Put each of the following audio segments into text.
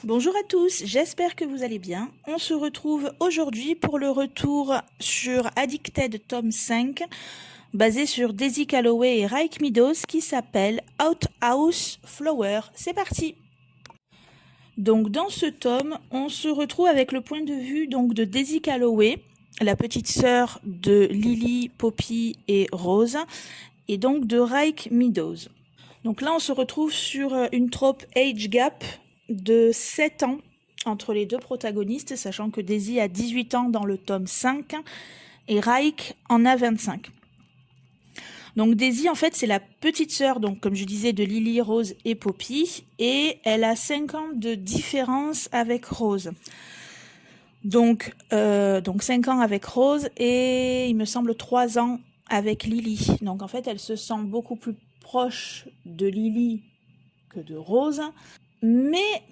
Bonjour à tous, j'espère que vous allez bien. On se retrouve aujourd'hui pour le retour sur Addicted tome 5, basé sur Daisy Calloway et Raik Meadows, qui s'appelle Outhouse Flower. C'est parti! Donc dans ce tome, on se retrouve avec le point de vue donc de Daisy Calloway, la petite sœur de Lily, Poppy et Rose, et donc de Raik Meadows. Donc là, on se retrouve sur une trope age gap de 7 ans entre les deux protagonistes, sachant que Daisy a 18 ans dans le tome 5 et Raik en a 25. Donc Daisy, en fait, c'est la petite sœur, donc comme je disais, de Lily, Rose et Poppy, et elle a 5 ans de différence avec Rose. Donc 5 ans avec Rose et il me semble 3 ans avec Lily. Donc en fait, elle se sent beaucoup plus proche de Lily que de Rose. Mais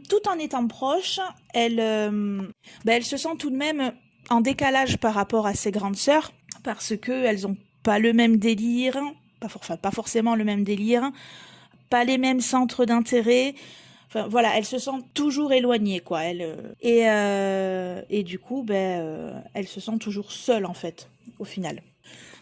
tout en étant proche, elle se sent tout de même en décalage par rapport à ses grandes sœurs, parce qu'elles n'ont pas le même délire, pas forcément le même délire, pas les mêmes centres d'intérêt. Enfin voilà, elles se sentent toujours éloignées, quoi. Et du coup, elles se sentent toujours seules, en fait, au final.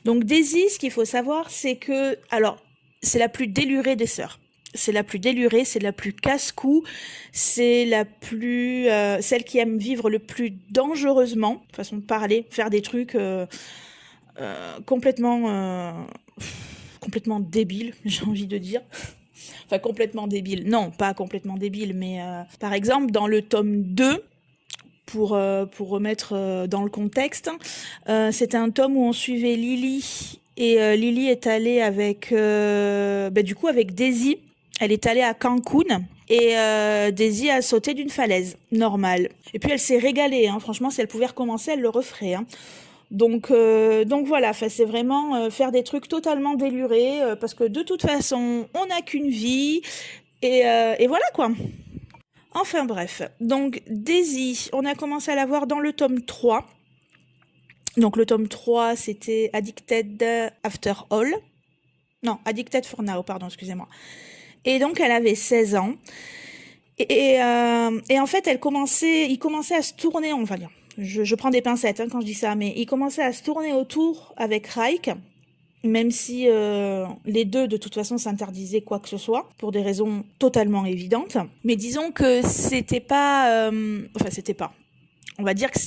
Donc Daisy, ce qu'il faut savoir, c'est que, alors, c'est la plus délurée des sœurs. C'est la plus délurée, c'est la plus casse-cou, c'est la plus celle qui aime vivre le plus dangereusement, façon de parler, faire des trucs complètement débiles, j'ai envie de dire. Enfin, complètement débiles. Non, pas complètement débiles, mais par exemple, dans le tome 2, pour remettre dans le contexte, c'était un tome où on suivait Lily, et Lily est allée avec avec Daisy. Elle est allée à Cancun et Daisy a sauté d'une falaise normale. Et puis elle s'est régalée, hein. Franchement, si elle pouvait recommencer, elle le referait, hein. Donc voilà, c'est vraiment faire des trucs totalement délurés, parce que de toute façon, on n'a qu'une vie, et voilà quoi. Enfin bref, donc Daisy, on a commencé à la voir dans le tome 3. Donc le tome 3, c'était Addicted After All. Non, Addicted for Now, pardon, excusez-moi. Et donc elle avait 16 ans. Et en fait, il commençait à se tourner, on va dire. Je prends des pincettes quand je dis ça, mais il commençait à se tourner autour avec Raik, même si les deux, de toute façon, s'interdisaient quoi que ce soit, pour des raisons totalement évidentes. Mais disons que c'était pas... On va dire que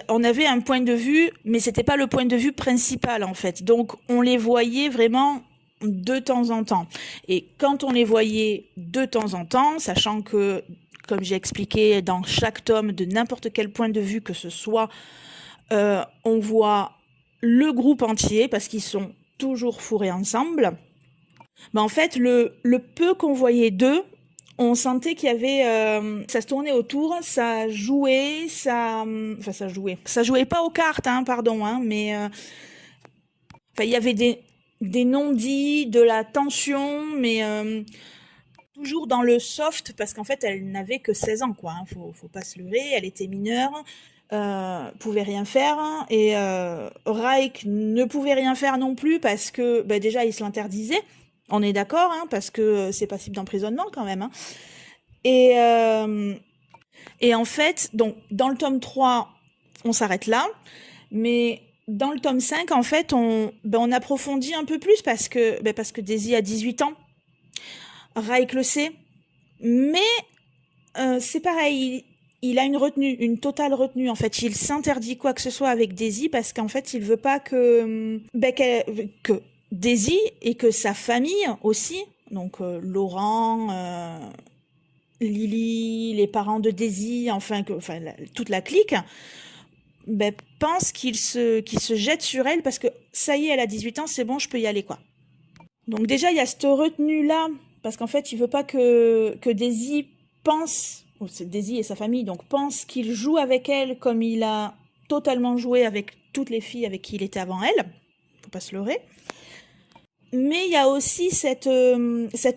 on avait un point de vue, mais c'était pas le point de vue principal, en fait. Donc, on les voyait vraiment de temps en temps. Et quand on les voyait de temps en temps, sachant que, comme j'ai expliqué, dans chaque tome, de n'importe quel point de vue que ce soit, on voit le groupe entier, parce qu'ils sont toujours fourrés ensemble. En fait, le peu qu'on voyait d'eux, on sentait qu'il y avait... ça se tournait autour, ça jouait, ça jouait pas aux cartes, hein, pardon, hein, mais... il y avait des non-dits, de la tension, mais toujours dans le soft, parce qu'en fait, elle n'avait que 16 ans, quoi, hein, faut pas se leurrer, elle était mineure, pouvait rien faire, hein, et Raik ne pouvait rien faire non plus, parce que déjà, il se l'interdisait, on est d'accord, hein, parce que c'est passible d'emprisonnement quand même, hein. Et en fait, donc, dans le tome 3, on s'arrête là, mais dans le tome 5, en fait, on approfondit un peu plus, parce que Daisy a 18 ans, Raik le sait, mais c'est pareil, il a une retenue, une totale retenue, en fait. Il s'interdit quoi que ce soit avec Daisy, parce qu'en fait, il veut pas que Daisy, et que sa famille aussi, donc Laurent, Lily, les parents de Daisy, toute la clique, pense qu'il se jette sur elle, parce que ça y est, elle a 18 ans, c'est bon, je peux y aller, quoi. Donc déjà, il y a cette retenue-là, parce qu'en fait, il veut pas que Daisy pense, c'est Daisy et sa famille, donc pense qu'il joue avec elle comme il a totalement joué avec toutes les filles avec qui il était avant elle. Faut pas se leurrer. Mais il y a aussi cette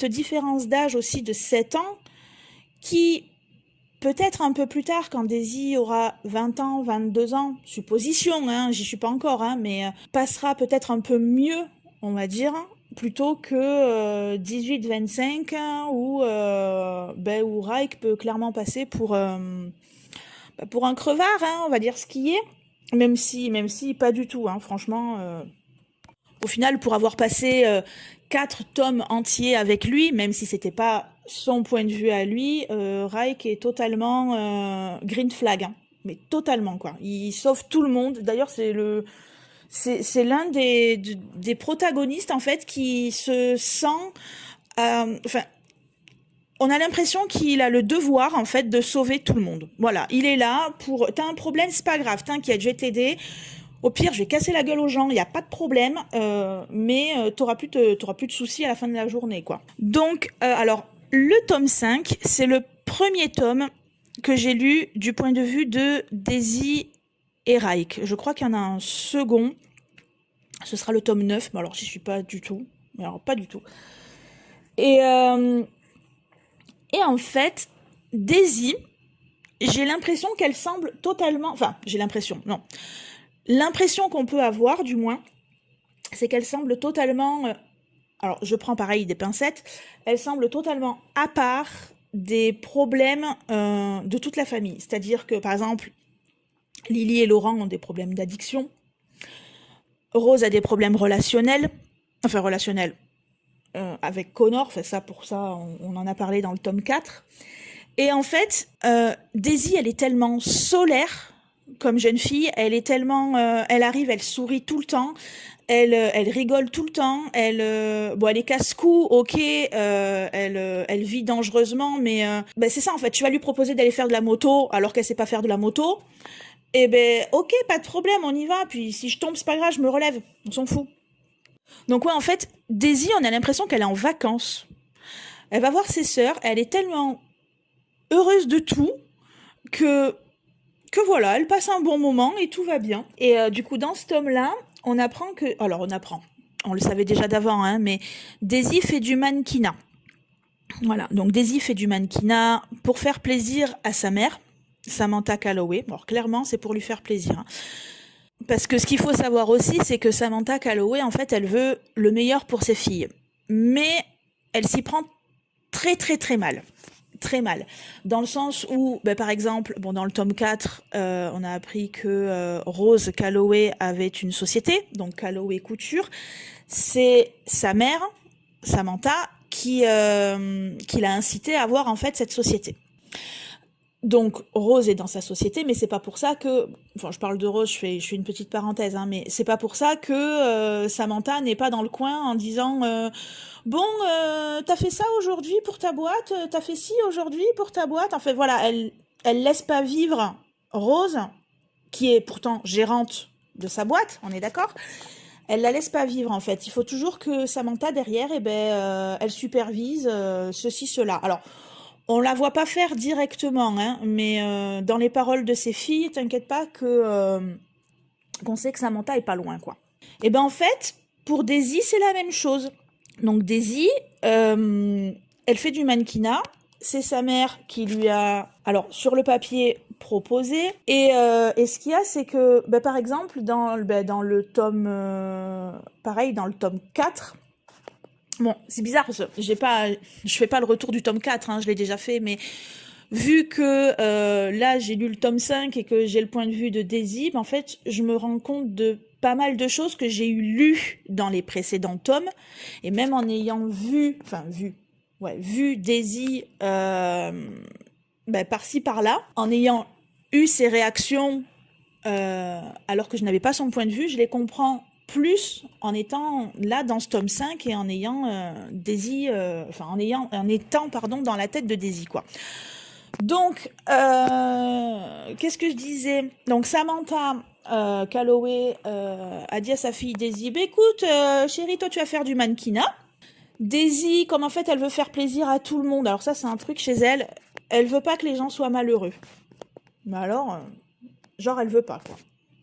différence d'âge aussi de 7 ans, qui, peut-être un peu plus tard, quand Daisy aura 20 ans, 22 ans, supposition, hein, j'y suis pas encore, hein, mais passera peut-être un peu mieux, on va dire, plutôt que 18-25 hein, où Reich peut clairement passer pour un crevard, hein, on va dire ce qui est. Même si pas du tout, hein, franchement. Au final, pour avoir passé 4 tomes entiers avec lui, même si c'était pas son point de vue à lui, Reich est totalement green flag, hein, mais totalement quoi. Il sauve tout le monde. D'ailleurs, c'est l'un des protagonistes en fait qui se sent, enfin, on a l'impression qu'il a le devoir en fait de sauver tout le monde. Voilà, il est là pour. T'as un problème, c'est pas grave, t'inquiète, je vais t'aider. Au pire, je vais casser la gueule aux gens, il y a pas de problème, mais t'auras plus de soucis à la fin de la journée, quoi. Donc, alors, le tome 5, c'est le premier tome que j'ai lu du point de vue de Daisy et Reich. Je crois qu'il y en a un second. Ce sera le tome 9, mais alors j'y suis pas du tout. Alors, pas du tout. Et en fait, Daisy, j'ai l'impression qu'elle semble totalement... Enfin, j'ai l'impression, non. L'impression qu'on peut avoir, du moins, c'est qu'elle semble totalement... alors, je prends pareil des pincettes. Elle semble totalement à part des problèmes de toute la famille. C'est-à-dire que, par exemple, Lily et Laurent ont des problèmes d'addiction. Rose a des problèmes relationnels. Enfin, relationnels. Avec Connor, enfin ça pour ça on en a parlé dans le tome 4. Et en fait, Daisy, elle est tellement solaire comme jeune fille, elle est tellement... elle arrive, elle sourit tout le temps, elle rigole tout le temps, elle est casse-cou, ok, elle vit dangereusement, mais c'est ça en fait, tu vas lui proposer d'aller faire de la moto alors qu'elle sait pas faire de la moto, et ok, pas de problème, on y va, puis si je tombe, c'est pas grave, je me relève, on s'en fout. Donc ouais, en fait, Daisy, on a l'impression qu'elle est en vacances. Elle va voir ses sœurs, elle est tellement heureuse de tout que voilà, elle passe un bon moment et tout va bien. Et du coup, dans ce tome-là, on apprend que... Alors, on le savait déjà d'avant, hein, mais Daisy fait du mannequinat. Voilà, donc Daisy fait du mannequinat pour faire plaisir à sa mère, Samantha Calloway. Bon, clairement, c'est pour lui faire plaisir, hein. Parce que ce qu'il faut savoir aussi, c'est que Samantha Calloway, en fait, elle veut le meilleur pour ses filles. Mais elle s'y prend très très très mal. Très mal. Dans le sens où, par exemple, dans le tome 4, on a appris que Rose Calloway avait une société, donc Calloway Couture. C'est sa mère, Samantha, qui l'a incité à avoir en fait cette société. Donc Rose est dans sa société, mais c'est pas pour ça que, enfin je parle de Rose, je fais une petite parenthèse, hein, mais c'est pas pour ça que Samantha n'est pas dans le coin en disant t'as fait ça aujourd'hui pour ta boîte, t'as fait ci aujourd'hui pour ta boîte. En fait voilà, elle laisse pas vivre Rose, qui est pourtant gérante de sa boîte, on est d'accord. Elle la laisse pas vivre en fait. Il faut toujours que Samantha derrière, elle supervise ceci, cela. Alors on la voit pas faire directement, hein, mais dans les paroles de ses filles, t'inquiète pas qu'on sait que Samantha est pas loin, quoi. Et en fait, pour Daisy, c'est la même chose. Donc Daisy, elle fait du mannequinat. C'est sa mère qui lui a, alors sur le papier, proposé. Et ce qu'il y a, c'est que, par exemple, dans le tome, pareil, dans le tome 4, bon, c'est bizarre parce que je fais pas le retour du tome 4, hein, je l'ai déjà fait, mais vu que là j'ai lu le tome 5 et que j'ai le point de vue de Daisy, en fait, je me rends compte de pas mal de choses que j'ai lues dans les précédents tomes, et même en ayant vu Daisy par-ci par-là, en ayant eu ses réactions alors que je n'avais pas son point de vue, je les comprends plus en étant là dans ce tome 5 et en ayant Daisy, en étant dans la tête de Daisy, quoi. Donc, qu'est-ce que je disais? Donc Samantha Calloway a dit à sa fille Daisy, écoute, chérie, toi tu vas faire du mannequinat. Daisy, comme en fait elle veut faire plaisir à tout le monde, alors ça c'est un truc chez elle, elle veut pas que les gens soient malheureux. Mais alors, genre elle veut pas, quoi.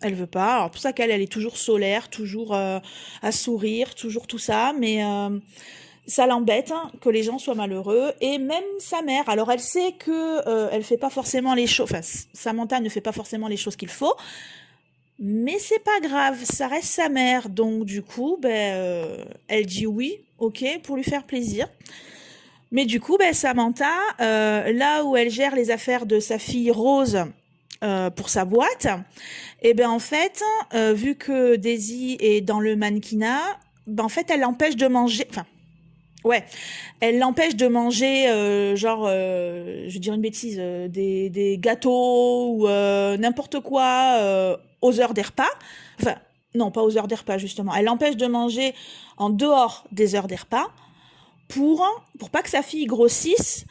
Elle veut pas, alors pour ça qu'elle est toujours solaire, toujours à sourire, toujours tout ça, mais ça l'embête, hein, que les gens soient malheureux, et même sa mère, alors elle sait que elle fait pas forcément les choses, enfin Samantha ne fait pas forcément les choses qu'il faut, Mais c'est pas grave, ça reste sa mère. Donc du coup, elle dit oui, ok, pour lui faire plaisir. Mais du coup, Samantha, là où elle gère les affaires de sa fille Rose pour sa boîte, et ben en fait, vu que Daisy est dans le mannequinat, en fait, elle l'empêche de manger. Enfin, ouais, elle l'empêche de manger, je vais dire une bêtise, des gâteaux ou n'importe quoi aux heures des repas. Enfin, non, pas aux heures des repas, justement. Elle l'empêche de manger en dehors des heures des repas pour, pour pas que sa fille grossisse,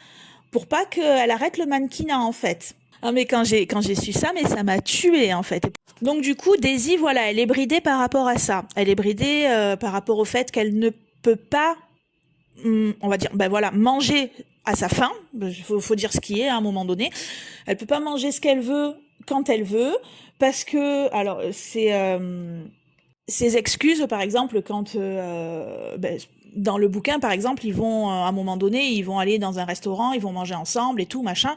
pour pas qu'elle arrête le mannequinat, en fait. Ah, mais quand j'ai su ça, mais ça m'a tuée, en fait. Donc, du coup, Daisy, voilà, elle est bridée par rapport à ça. Elle est bridée par rapport au fait qu'elle ne peut pas on va dire, voilà, manger à sa faim. Faut dire ce qui est à un moment donné. Elle peut pas manger ce qu'elle veut quand elle veut, parce que, alors, ses excuses, par exemple, quand, dans le bouquin, par exemple, ils vont, à un moment donné, ils vont aller dans un restaurant, ils vont manger ensemble et tout, machin.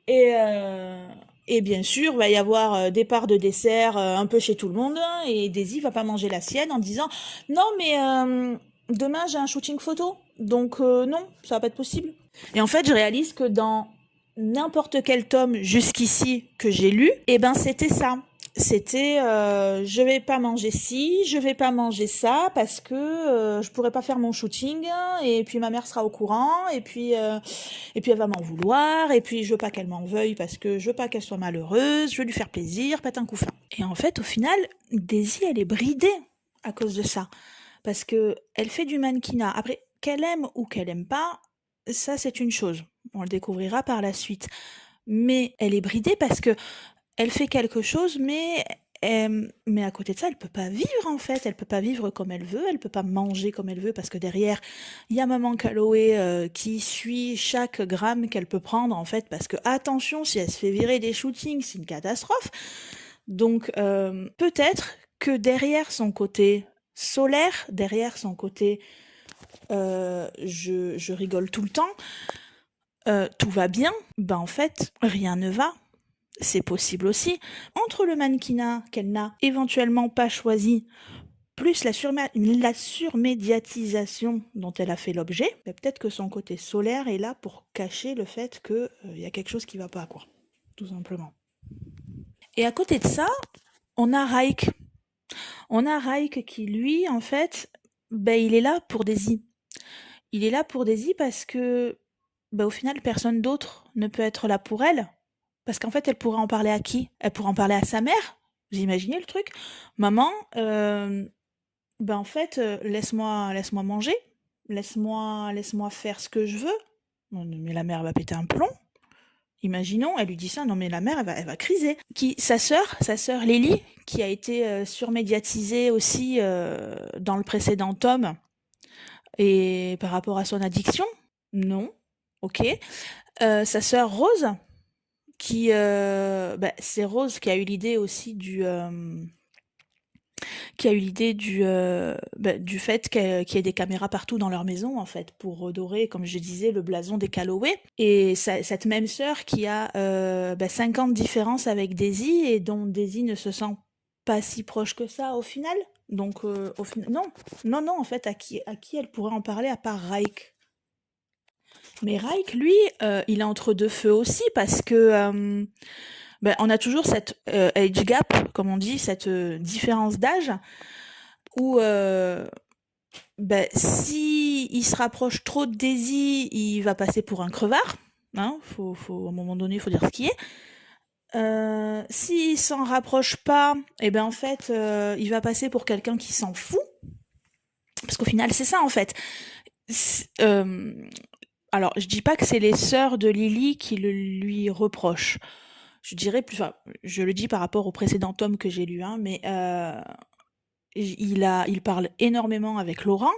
Et, euh, et bien sûr, va y avoir des parts de dessert un peu chez tout le monde, et Daisy va pas manger la sienne en disant non mais demain j'ai un shooting photo, donc non, ça va pas être possible. Et en fait, je réalise que dans n'importe quel tome jusqu'ici que j'ai lu, eh ben c'était ça. C'était je vais pas manger ci, je vais pas manger ça parce que je pourrais pas faire mon shooting et puis ma mère sera au courant et puis elle va m'en vouloir et puis je veux pas qu'elle m'en veuille parce que je veux pas qu'elle soit malheureuse, je veux lui faire plaisir, patin coup fin. Et en fait, au final, Daisy elle est bridée à cause de ça parce que elle fait du mannequinat. Après qu'elle aime ou qu'elle aime pas, ça c'est une chose. On le découvrira par la suite. Mais elle est bridée parce que elle fait quelque chose, mais à côté de ça, elle peut pas vivre en fait. Elle peut pas vivre comme elle veut. Elle peut pas manger comme elle veut parce que derrière, il y a maman Calloway qui suit chaque gramme qu'elle peut prendre en fait. Parce que attention, si elle se fait virer des shootings, c'est une catastrophe. Donc peut-être que derrière son côté solaire, derrière son côté je rigole tout le temps, tout va bien, en fait, rien ne va. C'est possible aussi. Entre le mannequinat qu'elle n'a éventuellement pas choisi, plus la surmédiatisation dont elle a fait l'objet, peut-être que son côté solaire est là pour cacher le fait qu'il y a quelque chose qui va pas, quoi. Tout simplement. Et à côté de ça, on a Raik. On a Raik qui, lui, en fait, il est là pour Daisy. Il est là pour Daisy parce que, au final, personne d'autre ne peut être là pour elle. Parce qu'en fait, elle pourrait en parler à qui? Elle pourrait en parler à sa mère? Vous imaginez le truc? Maman, en fait, laisse-moi manger. Laisse-moi faire ce que je veux. Non, mais la mère va péter un plomb. Imaginons, elle lui dit ça, non mais la mère, elle va criser. Sa sœur Lily, qui a été surmédiatisée aussi dans le précédent tome, et par rapport à son addiction, non, ok. Sa sœur Rose, c'est Rose qui a eu l'idée aussi du fait qu'il y ait des caméras partout dans leur maison, en fait, pour redorer, comme je disais, le blason des Calloway. Et cette même sœur qui a 5 ans de différence avec Daisy, et dont Daisy ne se sent pas si proche que ça, au final. Donc, au final, non, en fait, à qui elle pourrait en parler à part Raik? Mais Raik, lui, il est entre deux feux aussi, parce que on a toujours cette age gap, comme on dit, cette différence d'âge, où si il se rapproche trop de Daisy, il va passer pour un crevard. Hein, faut à un moment donné, il faut dire ce qui est. S'il s'en rapproche pas, en fait, il va passer pour quelqu'un qui s'en fout. Parce qu'au final, c'est ça, en fait. Alors, je dis pas que c'est les sœurs de Lily qui le lui reprochent. Je dirais plus, enfin, je le dis par rapport au précédent tome que j'ai lu, hein, mais il parle énormément avec Laurent,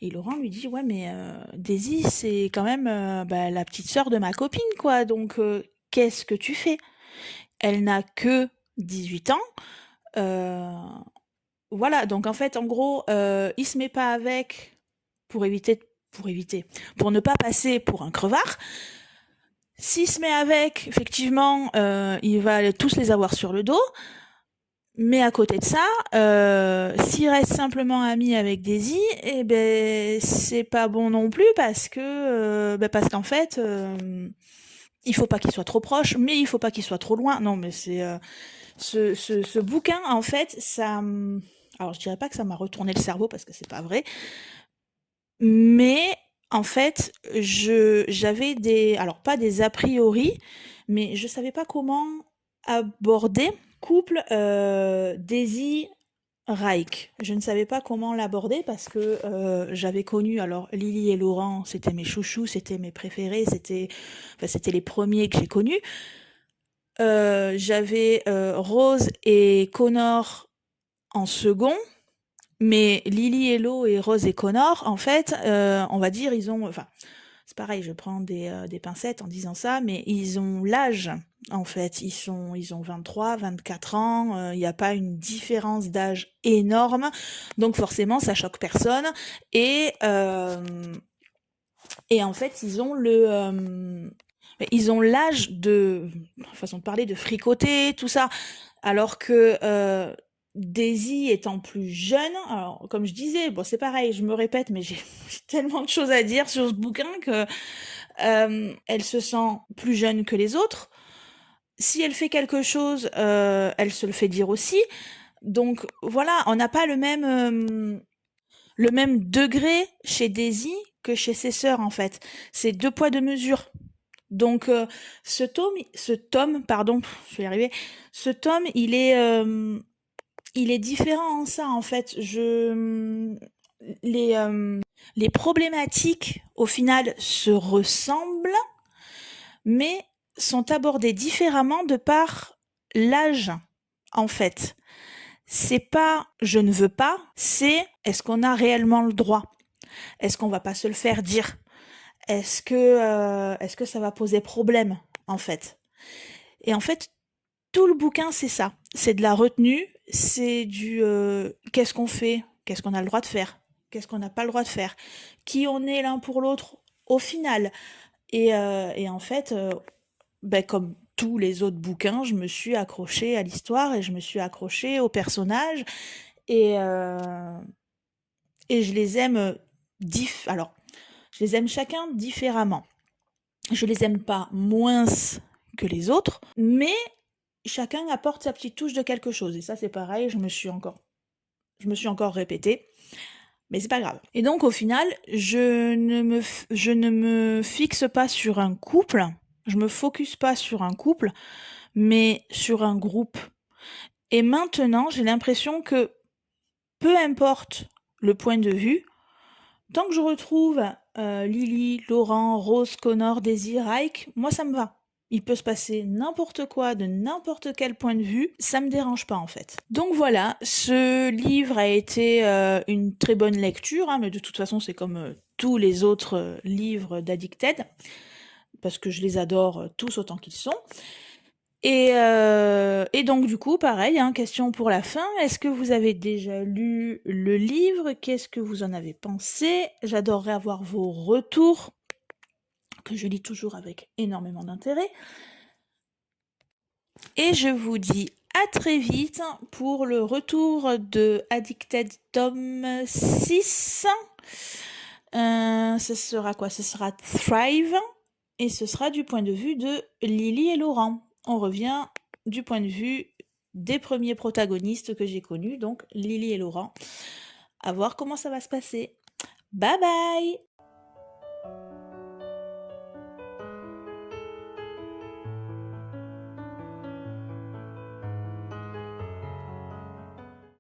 et Laurent lui dit ouais mais Daisy c'est quand même la petite sœur de ma copine, quoi, donc qu'est-ce que tu fais? Elle n'a que 18 ans, voilà, donc en fait en gros il se met pas avec pour ne pas passer pour un crevard. S'il se met avec, effectivement, il va tous les avoir sur le dos. Mais à côté de ça, s'il reste simplement ami avec Daisy, eh ben c'est pas bon non plus parce qu'en fait, il faut pas qu'il soit trop proche, mais il faut pas qu'il soit trop loin. Non, mais c'est ce bouquin en fait, alors je dirais pas que ça m'a retourné le cerveau parce que c'est pas vrai, mais en fait, j'avais alors pas des a priori, mais je savais pas comment aborder couple Daisy Reich. Je ne savais pas comment l'aborder parce que j'avais connu alors Lily et Laurent, c'était mes chouchous, c'était mes préférés, c'était les premiers que j'ai connus. J'avais Rose et Connor en second. Mais Lily Hello et Rose et Connor, en fait, on va dire, c'est pareil, je prends des pincettes en disant ça, mais ils ont l'âge, en fait. Ils ont 23, 24 ans, il n'y a pas une différence d'âge énorme, donc forcément, ça choque personne. Et, et en fait, ils ont l'âge façon de parler, de fricoter, tout ça, alors que Daisy étant plus jeune, alors comme je disais, bon c'est pareil, je me répète, mais j'ai tellement de choses à dire sur ce bouquin que elle se sent plus jeune que les autres. Si elle fait quelque chose, elle se le fait dire aussi. Donc voilà, on n'a pas le même degré chez Daisy que chez ses sœurs en fait. C'est deux poids deux mesures. Donc ce tome, pardon, je vais y arriver. Ce tome, il est différent en ça en fait. Les problématiques au final se ressemblent, mais sont abordées différemment de par l'âge en fait. C'est pas je ne veux pas, c'est est-ce qu'on a réellement le droit? Est-ce qu'on va pas se le faire dire? Est-ce que ça va poser problème en fait? Et en fait, tout le bouquin, c'est ça. C'est de la retenue, c'est du qu'est-ce qu'on fait, qu'est-ce qu'on a le droit de faire, qu'est-ce qu'on n'a pas le droit de faire, qui on est l'un pour l'autre au final. Et en fait, comme tous les autres bouquins, je me suis accrochée à l'histoire et je me suis accrochée aux personnages et, euh, et je les aime alors, je les aime chacun différemment. Je les aime pas moins que les autres, mais chacun apporte sa petite touche de quelque chose. Et ça, c'est pareil, je me suis encore répétée. Mais c'est pas grave. Et donc, au final, je ne me fixe pas sur un couple, je me focus pas sur un couple, mais sur un groupe. Et maintenant, j'ai l'impression que peu importe le point de vue, tant que je retrouve Lily, Laurent, Rose, Connor, Daisy, Reich, moi ça me va. Il peut se passer n'importe quoi de n'importe quel point de vue, ça me dérange pas en fait. Donc voilà, ce livre a été une très bonne lecture, hein, mais de toute façon c'est comme tous les autres livres d'Addicted, parce que je les adore tous autant qu'ils sont. Et donc du coup, pareil, hein, question pour la fin. Est-ce que vous avez déjà lu le livre? Qu'est-ce que vous en avez pensé? J'adorerais avoir vos retours, que je lis toujours avec énormément d'intérêt. Et je vous dis à très vite pour le retour de Addicted tome 6. Ce sera quoi? Ce sera Thrive, et ce sera du point de vue de Lily et Laurent. On revient du point de vue des premiers protagonistes que j'ai connus, donc Lily et Laurent. À voir comment ça va se passer. Bye bye!